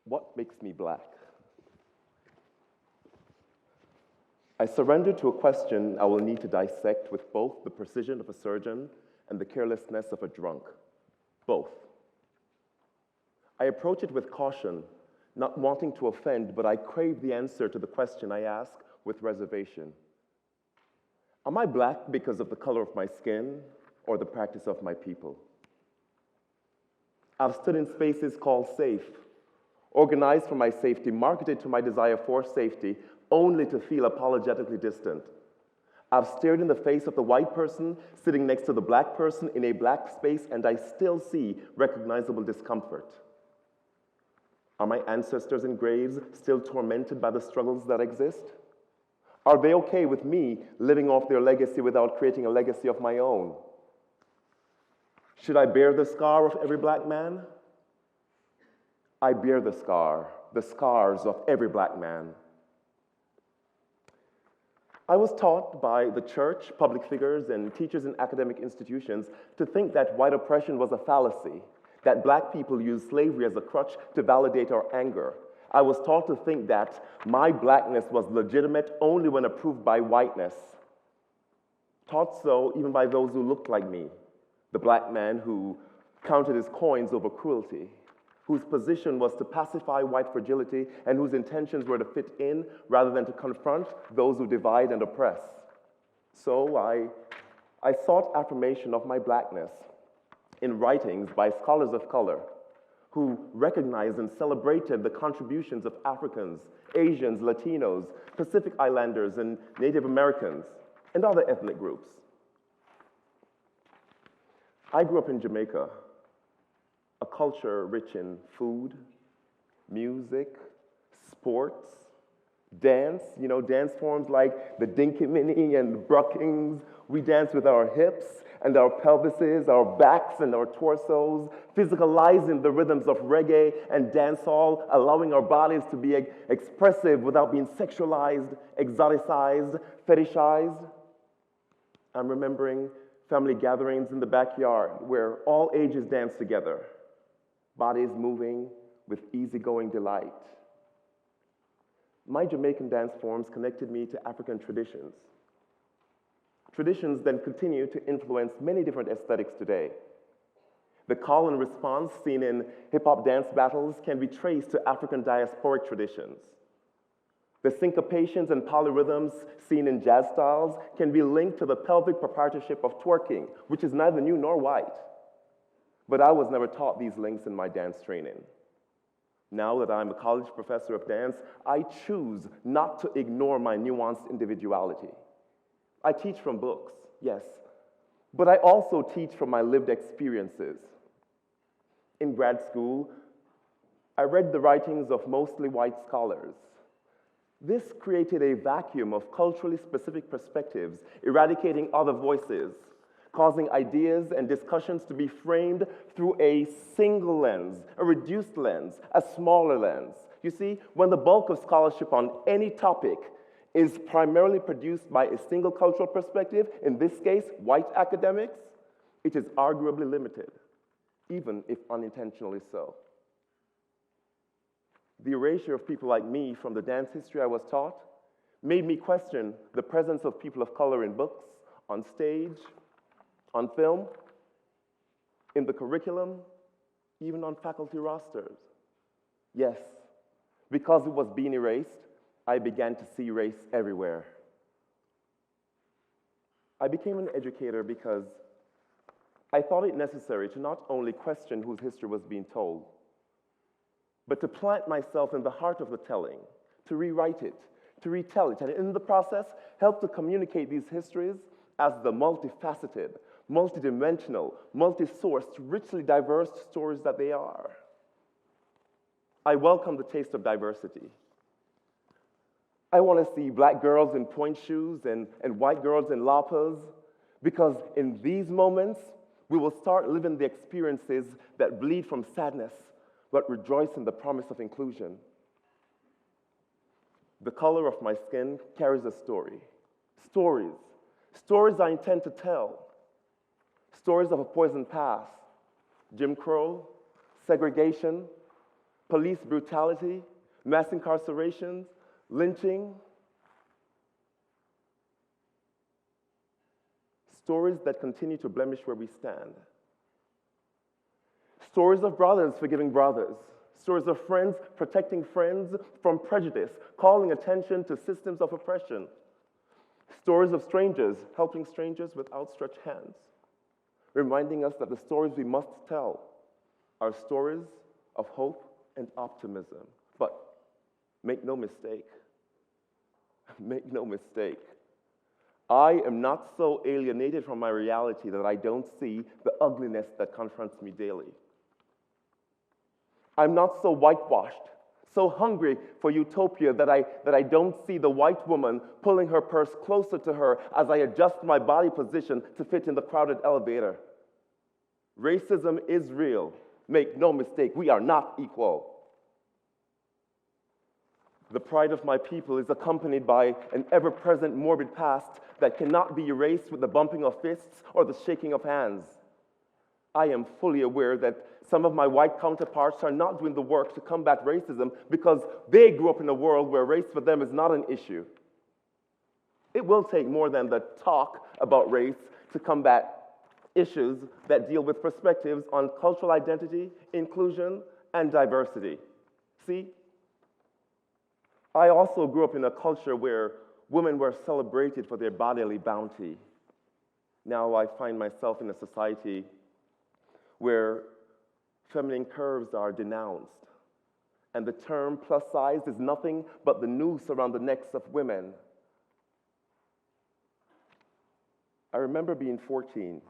What makes me black? I surrender to a question I will need to dissect with both the precision of a surgeon and the carelessness of a drunk. Both. I approach it with caution, not wanting to offend, but I crave the answer to the question I ask with reservation. Am I black because of the color of my skin or the practice of my people? I've stood in spaces called safe, organized for my safety, marketed to my desire for safety, only to feel apologetically distant. I've stared in the face of the white person sitting next to the black person in a black space, and I still see recognizable discomfort. Are my ancestors in graves still tormented by the struggles that exist? Are they okay with me living off their legacy without creating a legacy of my own? Should I bear the scar of every black man? I bear the scars of every black man. I was taught by the church, public figures, and teachers in academic institutions to think that white oppression was a fallacy, that black people used slavery as a crutch to validate our anger. I was taught to think that my blackness was legitimate only when approved by whiteness. Taught so even by those who looked like me, the black man who counted his coins over cruelty, whose position was to pacify white fragility and whose intentions were to fit in rather than to confront those who divide and oppress. So I sought affirmation of my blackness in writings by scholars of color who recognized and celebrated the contributions of Africans, Asians, Latinos, Pacific Islanders, and Native Americans, and other ethnic groups. I grew up in Jamaica, a culture rich in food, music, sports, dance, dance forms like the Dinky Mini and the Brookings. We dance with our hips and our pelvises, our backs and our torsos, physicalizing the rhythms of reggae and dancehall, allowing our bodies to be expressive without being sexualized, exoticized, fetishized. I'm remembering family gatherings in the backyard where all ages dance together, bodies moving with easygoing delight. My Jamaican dance forms connected me to African traditions. Traditions then continue to influence many different aesthetics today. The call and response seen in hip-hop dance battles can be traced to African diasporic traditions. The syncopations and polyrhythms seen in jazz styles can be linked to the pelvic proprietorship of twerking, which is neither new nor white. But I was never taught these links in my dance training. Now that I'm a college professor of dance, I choose not to ignore my nuanced individuality. I teach from books, yes, but I also teach from my lived experiences. In grad school, I read the writings of mostly white scholars. This created a vacuum of culturally specific perspectives, eradicating other voices, causing ideas and discussions to be framed through a single lens, a reduced lens, a smaller lens. You see, when the bulk of scholarship on any topic is primarily produced by a single cultural perspective, in this case, white academics, it is arguably limited, even if unintentionally so. The erasure of people like me from the dance history I was taught made me question the presence of people of color in books, on stage, on film, in the curriculum, even on faculty rosters. Yes, because it was being erased, I began to see race everywhere. I became an educator because I thought it necessary to not only question whose history was being told, but to plant myself in the heart of the telling, to rewrite it, to retell it, and in the process, help to communicate these histories as the multifaceted, multidimensional, multi-sourced, richly diverse stories that they are. I welcome the taste of diversity. I want to see black girls in pointe shoes and white girls in lapas, because in these moments, we will start living the experiences that bleed from sadness, but rejoice in the promise of inclusion. The color of my skin carries a story. Stories I intend to tell. Stories of a poisoned past, Jim Crow, segregation, police brutality, mass incarcerations, lynching. Stories that continue to blemish where we stand. Stories of brothers forgiving brothers. Stories of friends protecting friends from prejudice, calling attention to systems of oppression. Stories of strangers helping strangers with outstretched hands, reminding us that the stories we must tell are stories of hope and optimism. But make no mistake, I am not so alienated from my reality that I don't see the ugliness that confronts me daily. I'm not so whitewashed, so hungry for utopia that I don't see the white woman pulling her purse closer to her as I adjust my body position to fit in the crowded elevator. Racism is real. Make no mistake, we are not equal. The pride of my people is accompanied by an ever-present morbid past that cannot be erased with the bumping of fists or the shaking of hands. I am fully aware that some of my white counterparts are not doing the work to combat racism because they grew up in a world where race for them is not an issue. It will take more than the talk about race to combat issues that deal with perspectives on cultural identity, inclusion, and diversity. See, I also grew up in a culture where women were celebrated for their bodily bounty. Now I find myself in a society where feminine curves are denounced, and the term plus size is nothing but the noose around the necks of women. I remember being 14,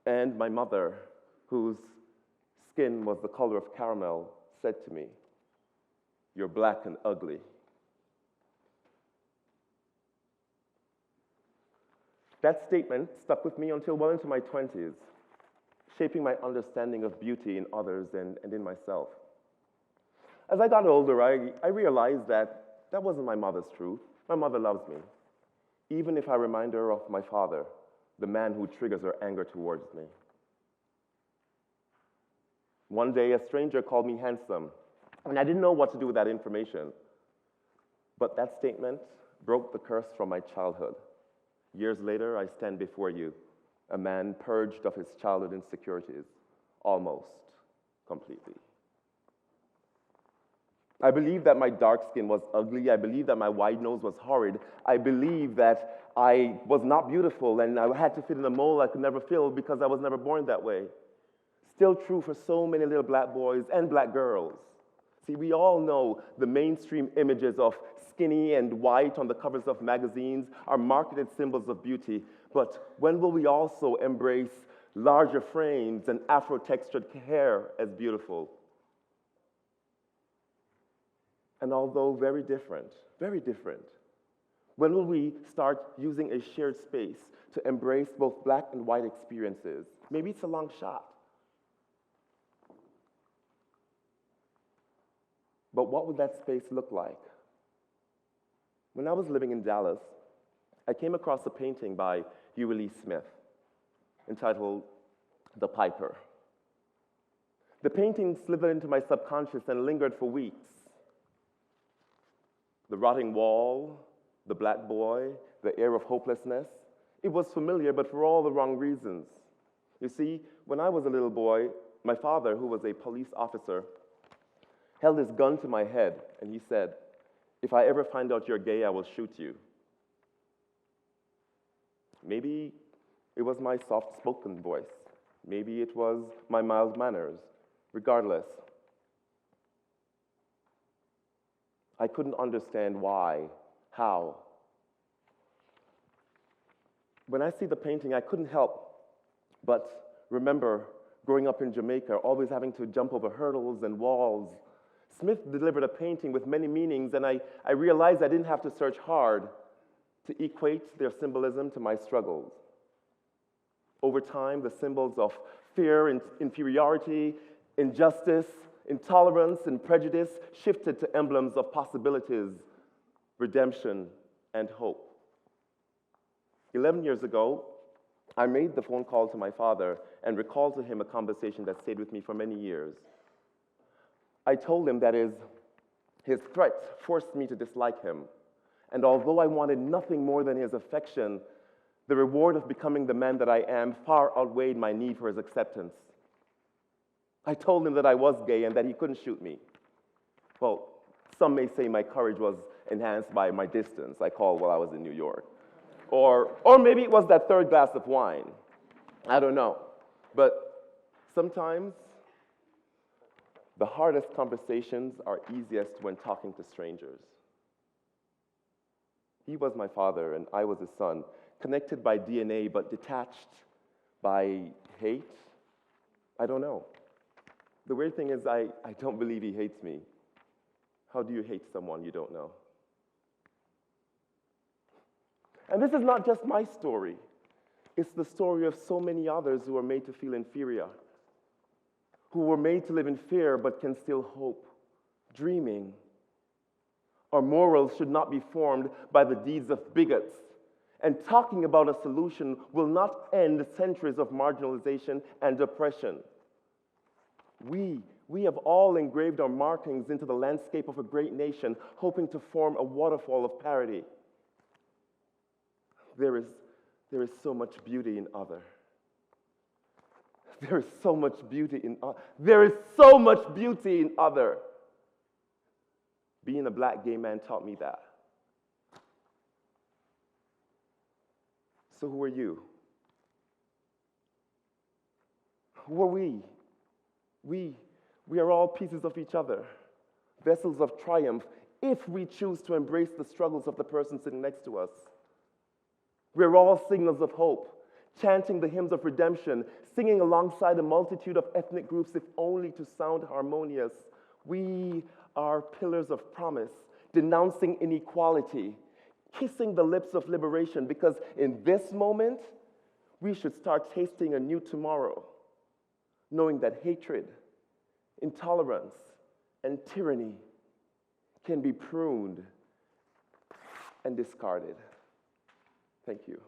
and my mother, whose skin was the color of caramel, said to me, "You're black and ugly." That statement stuck with me until well into my 20s, shaping my understanding of beauty in others and in myself. As I got older, I realized that wasn't my mother's truth. My mother loves me, even if I remind her of my father, the man who triggers her anger towards me. One day, a stranger called me handsome, and I didn't know what to do with that information. But that statement broke the curse from my childhood. Years later, I stand before you, a man purged of his childhood insecurities, almost completely. I believe that my dark skin was ugly. I believe that my wide nose was horrid. I believe that I was not beautiful and I had to fit in a mold I could never fill because I was never born that way. Still true for so many little black boys and black girls. See, we all know the mainstream images of skinny and white on the covers of magazines are marketed symbols of beauty, but when will we also embrace larger frames and Afro-textured hair as beautiful? And although very different, when will we start using a shared space to embrace both black and white experiences? Maybe it's a long shot. But what would that space look like? When I was living in Dallas, I came across a painting by Huey Lee Smith entitled The Piper. The painting slithered into my subconscious and lingered for weeks. The rotting wall, the black boy, the air of hopelessness. It was familiar, but for all the wrong reasons. You see, when I was a little boy, my father, who was a police officer, held his gun to my head, and he said, "If I ever find out you're gay, I will shoot you." Maybe it was my soft-spoken voice. Maybe it was my mild manners. Regardless, I couldn't understand why, how. When I see the painting, I couldn't help but remember growing up in Jamaica, always having to jump over hurdles and walls. Smith delivered a painting with many meanings, and I realized I didn't have to search hard to equate their symbolism to my struggles. Over time, the symbols of fear and inferiority, injustice, intolerance, and prejudice shifted to emblems of possibilities, redemption, and hope. 11 years ago, I made the phone call to my father and recalled to him a conversation that stayed with me for many years. I told him that his threats forced me to dislike him. And although I wanted nothing more than his affection, the reward of becoming the man that I am far outweighed my need for his acceptance. I told him that I was gay and that he couldn't shoot me. Well, some may say my courage was enhanced by my distance I called while I was in New York. Or maybe it was that third glass of wine. I don't know. But sometimes the hardest conversations are easiest when talking to strangers. He was my father and I was his son, connected by DNA but detached by hate. I don't know. The weird thing is I don't believe he hates me. How do you hate someone you don't know? And this is not just my story. It's the story of so many others who are made to feel inferior, who were made to live in fear but can still hope, dreaming. Our morals should not be formed by the deeds of bigots. And talking about a solution will not end centuries of marginalization and oppression. We have all engraved our markings into the landscape of a great nation, hoping to form a waterfall of parity. There is so much beauty in other. There is so much beauty in other. Being a black gay man taught me that. So who are you? Who are we? We are all pieces of each other, vessels of triumph, if we choose to embrace the struggles of the person sitting next to us. We're all signals of hope, chanting the hymns of redemption, singing alongside a multitude of ethnic groups, if only to sound harmonious. We are pillars of promise, denouncing inequality, kissing the lips of liberation, because in this moment, we should start tasting a new tomorrow, knowing that hatred, intolerance, and tyranny can be pruned and discarded. Thank you.